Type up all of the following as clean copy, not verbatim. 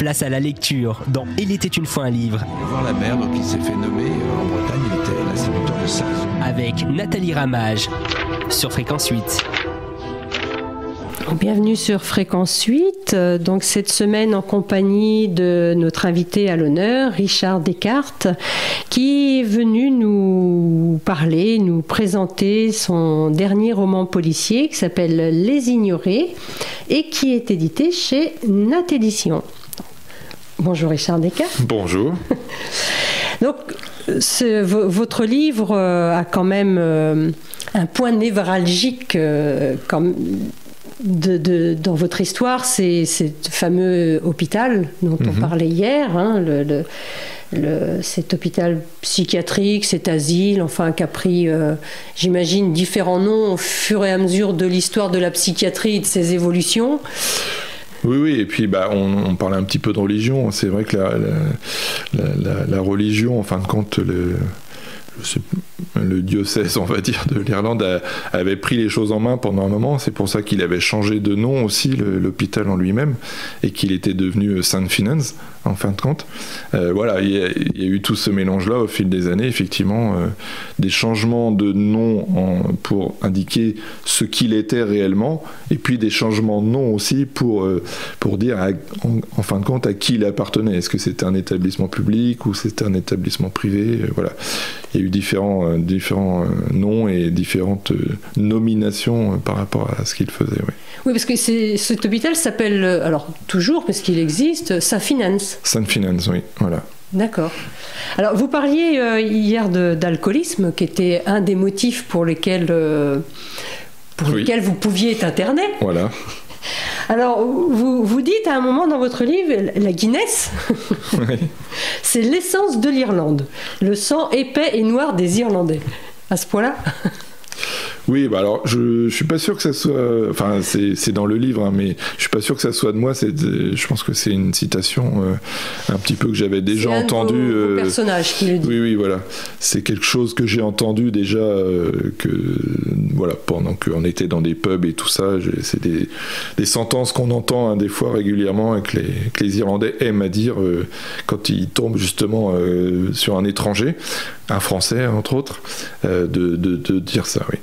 Place à la lecture dans Il était une fois un livre. Il va voir la mer, donc il s'est fait nommer en Bretagne, il était l'instituteur de Sars. Avec Nathalie Ramage sur Fréquence 8. Bienvenue sur Fréquence 8, donc cette semaine en compagnie de notre invité à l'honneur, Richard Descartes, qui est venu nous parler, nous présenter son dernier roman policier qui s'appelle Les Ignorés et qui est édité chez Nat Éditions. Bonjour Richard Descartes. Bonjour. Donc, votre livre a quand même un point névralgique dans votre histoire, c'est ce fameux hôpital dont on parlait hier, hein, cet hôpital psychiatrique, cet asile, enfin, qui a pris, j'imagine, différents noms au fur et à mesure de l'histoire de la psychiatrie et de ses évolutions. Oui, et puis on parlait un petit peu de religion. C'est vrai que la religion, en fin de compte, le diocèse, on va dire, de l'Irlande avait pris les choses en main pendant un moment. C'est pour ça qu'il avait changé de nom aussi, l'hôpital en lui-même, et qu'il était devenu St. Finans, en fin de compte. Voilà, il y a eu tout ce mélange-là au fil des années, effectivement, des changements de nom pour indiquer ce qu'il était réellement, et puis des changements de nom aussi pour dire, en fin de compte, à qui il appartenait. Est-ce que c'était un établissement public ou c'était un établissement privé? Voilà. Il y a eu différents noms et différentes nominations par rapport à ce qu'il faisait. Oui, oui, parce que cet hôpital s'appelle, alors toujours, parce qu'il existe, St. Finans. St. Finans, oui, voilà. D'accord. Alors, vous parliez hier d'alcoolisme, qui était un des motifs pour lesquels vous pouviez être interné. Voilà. Alors, vous dites à un moment dans votre livre, la Guinness, oui. C'est l'essence de l'Irlande, le sang épais et noir des Irlandais. À ce point-là? Oui, alors je suis pas sûr que ça soit, enfin c'est dans le livre, hein, mais je suis pas sûr que ça soit de moi. Je pense que c'est une citation un petit peu que j'avais déjà entendue. C'est un personnage qui le dit. Oui, voilà, c'est quelque chose que j'ai entendu déjà pendant qu'on était dans des pubs et tout ça. C'est des sentences qu'on entend des fois régulièrement et que les Irlandais aiment à dire quand ils tombent justement sur un étranger, un Français entre autres, de dire ça. Oui.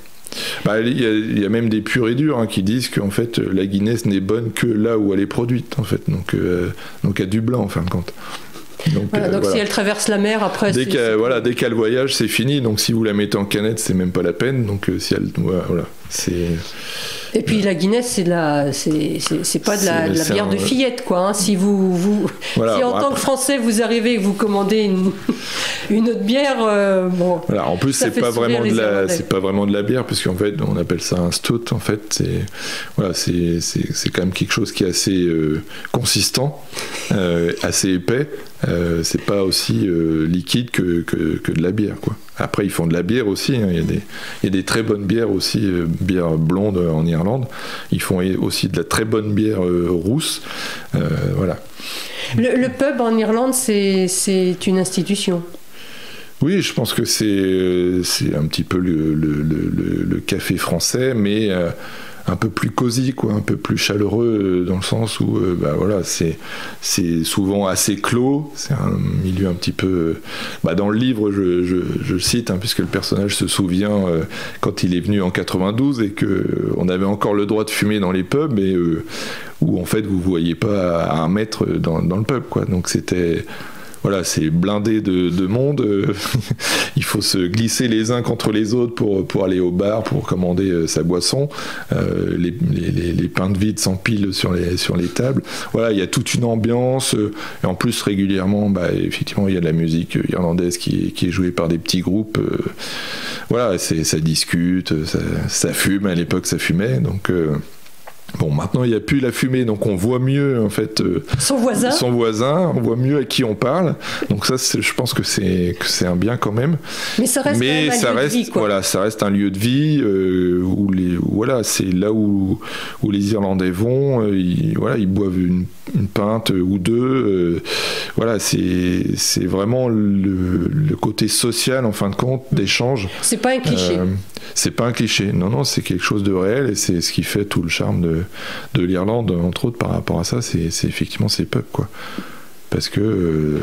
Il y a même des purs et durs qui disent qu'en fait la Guinness n'est bonne que là où elle est produite, en fait, donc à Dublin en fin de compte. Donc si elle traverse la mer après, dès qu'elle voyage, c'est fini. Donc si vous la mettez en canette, c'est même pas la peine. Donc si elle, c'est. Et puis la Guinness, c'est pas de la bière de fillette, quoi. Hein. Si si en tant que Français vous arrivez et que vous commandez une autre bière, Voilà. En plus, c'est pas vraiment de la bière, puisqu'en fait, on appelle ça un stout. En fait, c'est quand même quelque chose qui est assez consistant, assez épais. C'est pas aussi liquide que de la bière, quoi. Après, ils font de la bière aussi. Hein. Il y a des très bonnes bières aussi, bière blonde en Irlande. Ils font aussi de la très bonne bière rousse. Voilà. Le pub en Irlande, c'est une institution. Oui, je pense que c'est un petit peu le café français, mais un peu plus cosy, quoi, un peu plus chaleureux, dans le sens où c'est souvent assez clos. C'est un milieu un petit peu dans le livre, je cite, puisque le personnage se souvient quand il est venu en 92 et qu'on avait encore le droit de fumer dans les pubs, et où en fait vous voyez pas à 1 mètre dans le pub, quoi. Donc c'était voilà, c'est blindé de monde. Il faut se glisser les uns contre les autres pour aller au bar, pour commander sa boisson. Les pintes vides s'empilent sur les tables. Voilà, il y a toute une ambiance. Et en plus, régulièrement, effectivement, il y a de la musique irlandaise qui est jouée par des petits groupes. Voilà, ça discute, ça fume. À l'époque, ça fumait. Donc... Bon, maintenant il n'y a plus la fumée, donc on voit mieux en fait son voisin, on voit mieux à qui on parle. Donc ça, je pense que c'est un bien quand même. Mais ça reste un lieu de vie, quoi. Voilà, ça reste un lieu de vie c'est là où les Irlandais vont. Ils boivent une pinte ou deux. Voilà, c'est vraiment le côté social en fin de compte d'échange. C'est pas un cliché. C'est pas un cliché. Non, c'est quelque chose de réel et c'est ce qui fait tout le charme de l'Irlande, entre autres, par rapport à ça, c'est effectivement ces pubs, quoi. Parce que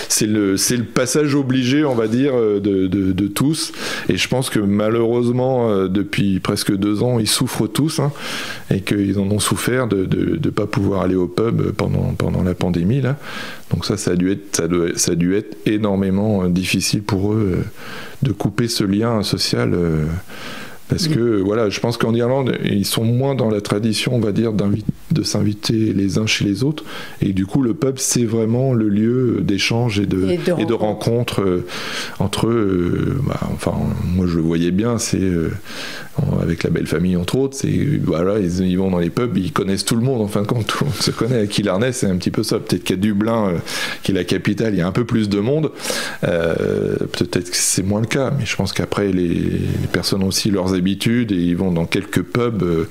c'est le passage obligé, on va dire, de tous. Et je pense que malheureusement, depuis presque 2 ans, ils souffrent tous, hein, et qu'ils en ont souffert de ne pas pouvoir aller au pub pendant la pandémie, là. Donc ça a dû être énormément difficile pour eux de couper ce lien social. Parce que voilà, je pense qu'en Irlande, ils sont moins dans la tradition, on va dire, de s'inviter les uns chez les autres. Et du coup, le pub, c'est vraiment le lieu d'échange et de rencontre entre eux. Enfin, moi, je le voyais bien, c'est avec la belle famille, entre autres. Voilà, ils vont dans les pubs, ils connaissent tout le monde, en fin de compte. Tout le monde se connaît. À Killarney, c'est un petit peu ça. Peut-être qu'à Dublin, qui est la capitale, il y a un peu plus de monde. Peut-être que c'est moins le cas, mais je pense qu'après, les personnes ont aussi leurs habitudes et ils vont dans quelques pubs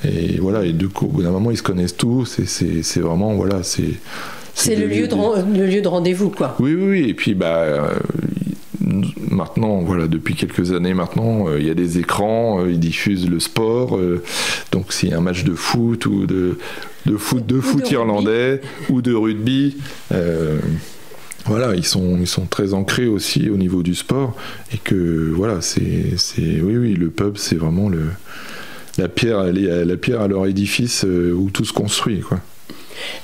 et voilà, et du coup au bout d'un moment ils se connaissent tous et c'est vraiment voilà, c'est le lieu de rendez-vous, quoi. Oui, et puis maintenant, voilà, depuis quelques années maintenant, il y a des écrans, ils diffusent le sport, donc s'il y a un match de foot ou de foot irlandais ou de rugby, voilà, ils sont très ancrés aussi au niveau du sport, et que voilà, oui, le pub, c'est vraiment la pierre à leur édifice où tout se construit, quoi.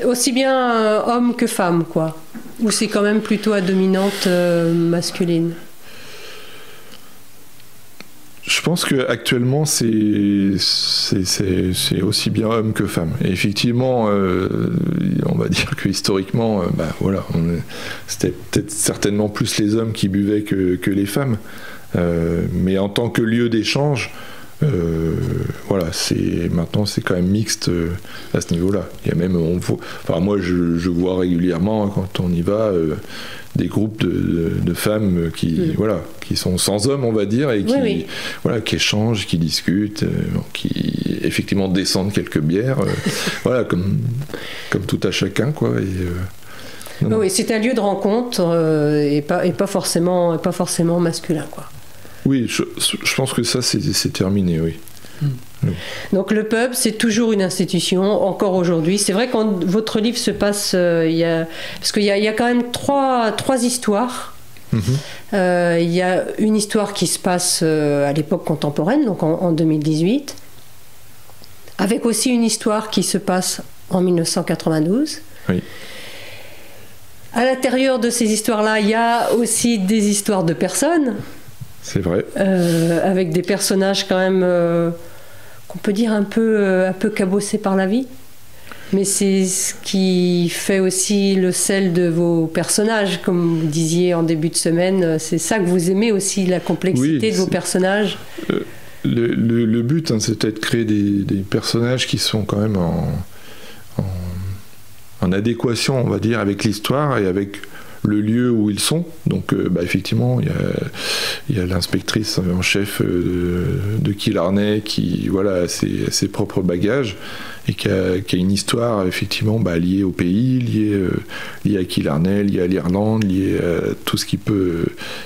Aussi bien homme que femme, quoi. Ou c'est quand même plutôt à dominante masculine? Je pense qu'actuellement, c'est aussi bien homme que femme. Et effectivement, on va dire que historiquement, voilà, c'était peut-être certainement plus les hommes qui buvaient que les femmes. Mais en tant que lieu d'échange, voilà, maintenant c'est quand même mixte à ce niveau-là. Il y a même, moi je vois régulièrement quand on y va des groupes de femmes qui sont sans hommes, on va dire, et qui échangent, qui discutent, qui effectivement descendent quelques bières, voilà, comme tout à chacun, quoi. Oui, c'est un lieu de rencontre et pas forcément masculin, quoi. Oui, je pense que ça, c'est terminé, oui. Donc le pub, c'est toujours une institution, encore aujourd'hui. C'est vrai que votre livre se passe, parce qu'il y a quand même trois histoires. Il y a une histoire qui se passe à l'époque contemporaine, donc en 2018, avec aussi une histoire qui se passe en 1992. Oui. À l'intérieur de ces histoires-là, il y a aussi des histoires de personnes. C'est vrai. Avec des personnages quand même qu'on peut dire un peu cabossés par la vie. Mais c'est ce qui fait aussi le sel de vos personnages, comme vous disiez en début de semaine. C'est ça que vous aimez aussi, la complexité de vos personnages. Le but, hein, c'est peut-être de créer des personnages qui sont quand même en adéquation, on va dire, avec l'histoire et avec le lieu où ils sont. Donc effectivement, il y a l'inspectrice en chef de Killarney qui a ses propres bagages et qui a une histoire effectivement liée au pays, liée à Killarney, liée à l'Irlande, liée à tout ce qui peut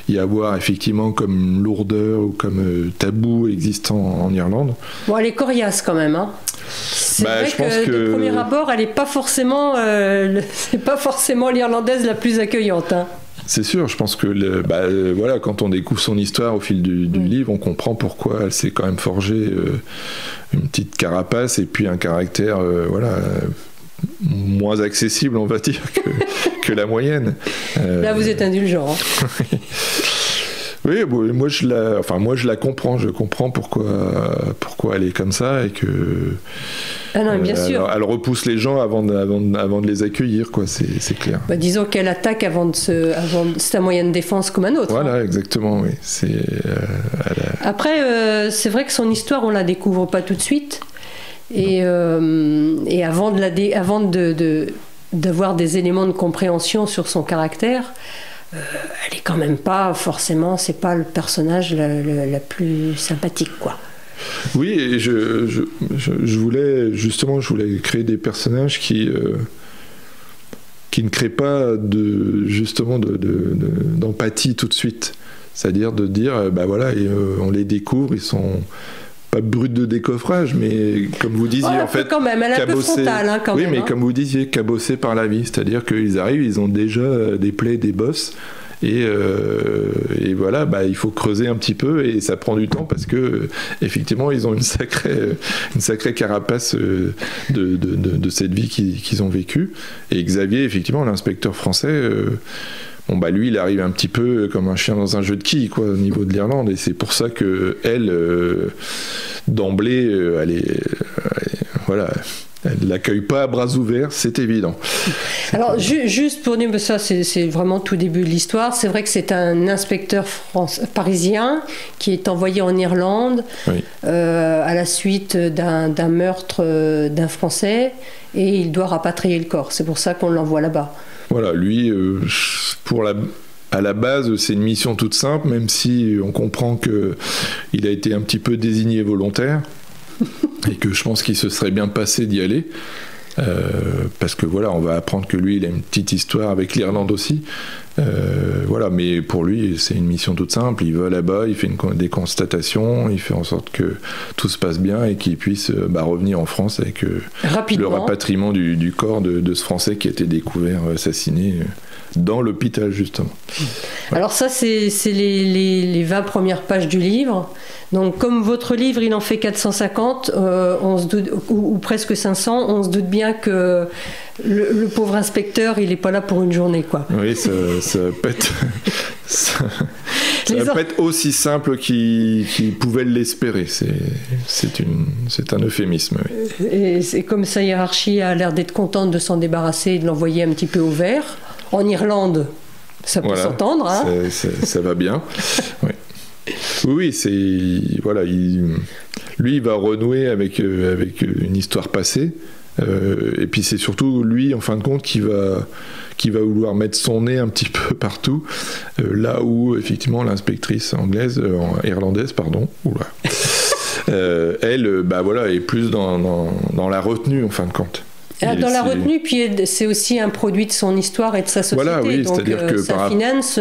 y avoir effectivement comme lourdeur ou comme tabou existant en Irlande. Bon, elle est coriace quand même, hein. C'est vrai que de premier abord, elle n'est pas forcément, c'est pas forcément l'Irlandaise la plus accueillante, hein. C'est sûr, je pense que voilà, quand on découvre son histoire au fil du livre, on comprend pourquoi elle s'est quand même forgée une petite carapace et puis un caractère moins accessible, on va dire, que la moyenne. Là, vous êtes indulgent, hein. Oui, bon, moi je la comprends. Je comprends pourquoi elle est comme ça et que. Ah non, bien sûr. Elle repousse les gens avant de les accueillir, quoi. C'est clair. Disons qu'elle attaque c'est un moyen de défense comme un autre. Voilà, hein. Exactement, oui. Après, c'est vrai que son histoire, on la découvre pas tout de suite. Et avant d'avoir des éléments de compréhension sur son caractère. Elle est quand même pas forcément, c'est pas le personnage la plus sympathique, quoi. Oui, et je voulais créer des personnages qui ne créent pas d'empathie tout de suite. C'est-à-dire de dire, on les découvre, ils sont pas brute de décoffrage, mais comme vous disiez, en fait, quand même, elle est un peu frontale, hein, quand oui, même. mais comme vous disiez, cabossée par la vie, c'est-à-dire qu'ils arrivent, ils ont déjà des plaies, des bosses. Et voilà, il faut creuser un petit peu et ça prend du temps parce que effectivement ils ont une sacrée carapace de cette vie qu'ils ont vécue. Et Xavier, effectivement, l'inspecteur français, lui, il arrive un petit peu comme un chien dans un jeu de quilles, quoi, au niveau de l'Irlande. Et c'est pour ça que elle, d'emblée, elle l'accueille pas à bras ouverts, c'est évident. Alors, juste pour dire, ça c'est vraiment tout début de l'histoire, c'est vrai que c'est un inspecteur parisien qui est envoyé en Irlande à la suite d'un meurtre d'un Français et il doit rapatrier le corps. C'est pour ça qu'on l'envoie là-bas. Voilà, lui, à la base, c'est une mission toute simple, même si on comprend qu'il a été un petit peu désigné volontaire. Et que je pense qu'il se serait bien passé d'y aller parce que on va apprendre que lui il a une petite histoire avec l'Irlande aussi, mais pour lui c'est une mission toute simple, il va là-bas, il fait des constatations, il fait en sorte que tout se passe bien et qu'il puisse revenir en France avec le rapatriement du corps de ce Français qui a été découvert assassiné dans l'hôpital justement. Alors ça c'est les 20 premières pages du livre. Donc comme votre livre il en fait 450 on se doute, ou presque 500, on se doute bien que le pauvre inspecteur il n'est pas là pour une journée, quoi. Oui, ça va pas être va pas être aussi simple qu'il pouvait l'espérer, c'est un euphémisme, oui. Et c'est comme sa hiérarchie a l'air d'être contente de s'en débarrasser et de l'envoyer un petit peu au vert. En Irlande, ça peut s'entendre, hein. Ça va bien. Oui. Oui, lui, il va renouer avec une histoire passée, et puis c'est surtout lui, en fin de compte, qui va vouloir mettre son nez un petit peu partout, là où effectivement l'inspectrice irlandaise, elle, est plus dans la retenue, en fin de compte. Dans la retenue, puis c'est aussi un produit de son histoire et de sa société. Voilà, oui, donc c'est-à-dire que sa finance.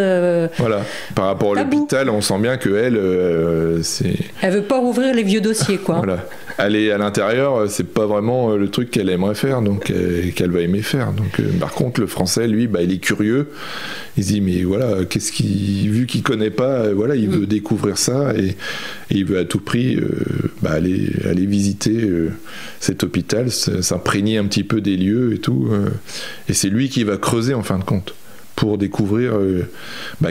Par rapport à l'hôpital, on sent bien qu'elle, elle veut pas rouvrir les vieux dossiers, quoi. Voilà. Aller à l'intérieur, c'est pas vraiment le truc qu'elle aimerait faire, donc qu'elle va aimer faire. Donc, par contre, le Français, lui, il est curieux. Il se dit, mais voilà, vu qu'il connaît pas, il veut découvrir ça et il veut à tout prix aller visiter cet hôpital, s'imprégner un petit peu des lieux et tout. Et c'est lui qui va creuser en fin de compte pour découvrir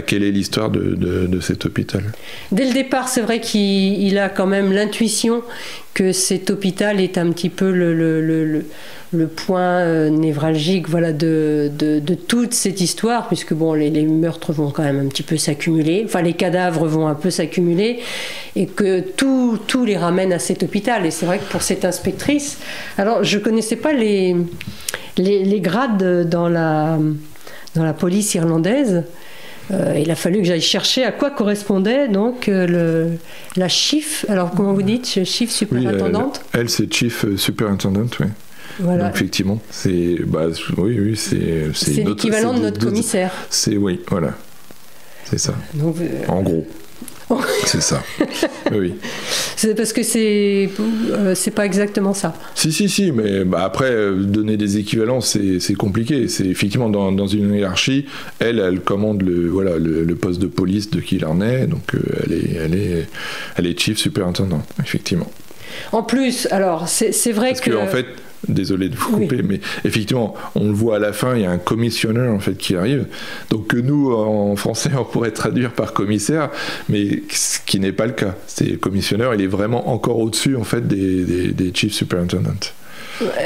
quelle est l'histoire de cet hôpital. Dès le départ, c'est vrai qu'il a quand même l'intuition que cet hôpital est un petit peu le point névralgique de toute cette histoire, puisque les meurtres vont quand même un petit peu s'accumuler, enfin les cadavres vont un peu s'accumuler, et que tout les ramène à cet hôpital. Et c'est vrai que pour cette inspectrice, alors je ne connaissais pas les grades dans la police irlandaise. Il a fallu que j'aille chercher à quoi correspondait donc la chief. Alors comment vous dites, chief superintendante? Elle c'est chief superintendent, oui. Voilà. Donc effectivement, c'est c'est l'équivalent de notre commissaire. C'est c'est ça. Donc, en gros. C'est ça. Oui. C'est parce que c'est pas exactement ça. Si, mais après donner des équivalents, c'est compliqué. C'est effectivement dans une hiérarchie, elle commande le poste de police de Killarney, donc elle est chief superintendent, effectivement. En plus, alors c'est vrai parce que en fait, désolé de vous couper, mais effectivement, on le voit à la fin, il y a un commissionneur en fait qui arrive, donc que nous en français on pourrait traduire par commissaire, mais ce qui n'est pas le cas. C'est le commissionneur, il est vraiment encore au-dessus en fait des chief superintendents.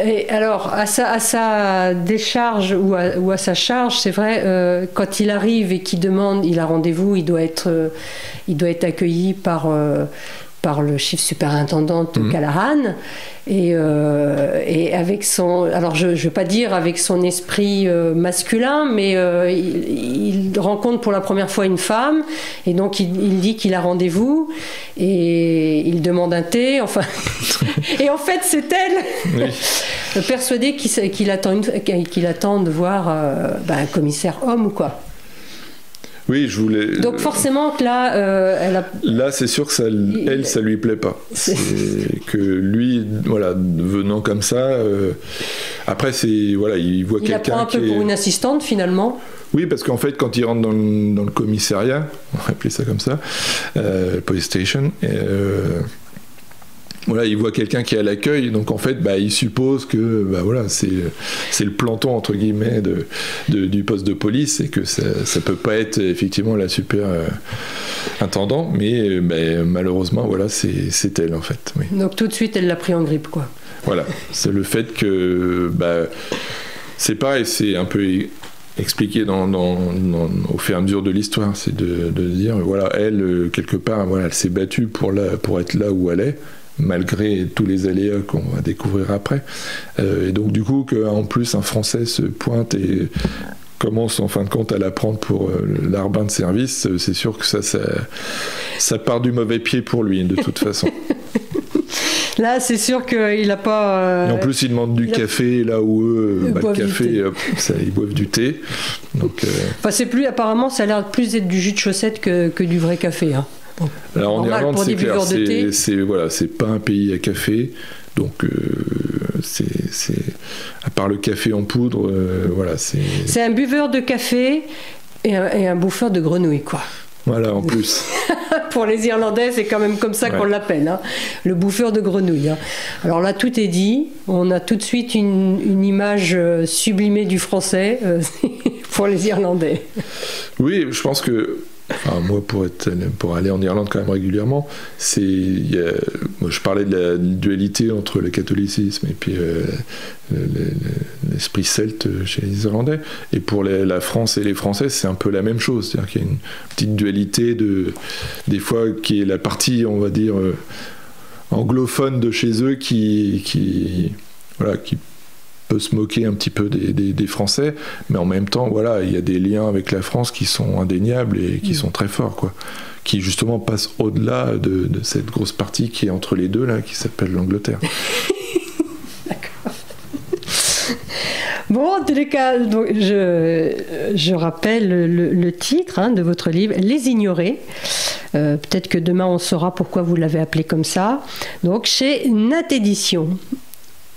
Et alors, à sa décharge ou à sa charge, c'est vrai, quand il arrive et qu'il demande, il a rendez-vous, il doit être accueilli par le chef superintendant Callahan, et avec son, alors je vais pas dire avec son esprit masculin, mais il rencontre pour la première fois une femme, et donc il dit qu'il a rendez-vous, et il demande un thé, enfin, et en fait c'est elle, oui. Persuadée qu'il attend de voir un commissaire homme ou quoi. Oui, je voulais. Donc forcément que là, elle a... Là, c'est sûr que ça lui plaît pas. C'est que lui, voilà, venant comme ça. Après, il voit quelqu'un. Il la prend un peu pour une assistante finalement. Oui, parce qu'en fait, quand il rentre dans le commissariat, on va appeler ça comme ça, police station. Voilà, il voit quelqu'un qui est à l'accueil, donc en fait, il suppose que c'est le planton entre guillemets du poste de police et que ça peut pas être effectivement la super intendant, mais malheureusement, voilà, c'est elle en fait. Oui. Donc tout de suite, elle l'a pris en grippe, quoi. Voilà, c'est le fait que c'est pareil, c'est un peu expliqué au fur et à mesure de l'histoire, c'est de dire voilà, elle quelque part, voilà, elle s'est battue pour être là où elle est, malgré tous les aléas qu'on va découvrir après. Et donc du coup, qu'en plus un Français se pointe et commence en fin de compte à la prendre pour larbin de service, c'est sûr que ça part du mauvais pied pour lui, de toute façon. Là, c'est sûr qu'il n'a pas... Et en plus, il demande du café, là où eux, le café, ils boivent du thé. Donc, c'est plus, apparemment, ça a l'air plus être du jus de chaussette que du vrai café. Hein. Donc, alors en Irlande, c'est clair, c'est pas un pays à café, donc à part le café en poudre, voilà, c'est un buveur de café et un bouffeur de grenouilles, quoi. Voilà, en plus. Pour les Irlandais, c'est quand même comme ça qu'on l'appelle, hein, le bouffeur de grenouilles. Hein. Alors là, tout est dit. On a tout de suite une image sublimée du français pour les Irlandais. Oui, je pense que... moi, pour aller en Irlande quand même régulièrement, moi, je parlais de la dualité entre le catholicisme et puis l'esprit celte chez les Irlandais. Et pour la France et les Français, c'est un peu la même chose. C'est-à-dire qu'il y a une petite dualité des fois qui est la partie, on va dire, anglophone de chez eux qui peut se moquer un petit peu des Français, mais en même temps, voilà, il y a des liens avec la France qui sont indéniables et qui sont très forts, quoi. Qui justement passent au-delà de cette grosse partie qui est entre les deux, là, qui s'appelle l'Angleterre. D'accord. Bon, en tous les cas, donc, je rappelle le titre de votre livre, Les Ignorés. Peut-être que demain on saura pourquoi vous l'avez appelé comme ça. Donc, chez Nat Éditions.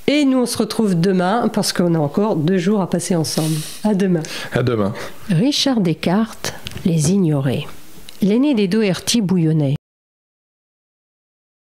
Et nous, on se retrouve demain parce qu'on a encore 2 jours à passer ensemble. À demain. À demain. Richard Descartes, Les Ignorés. L'aîné des Doherty bouillonnait.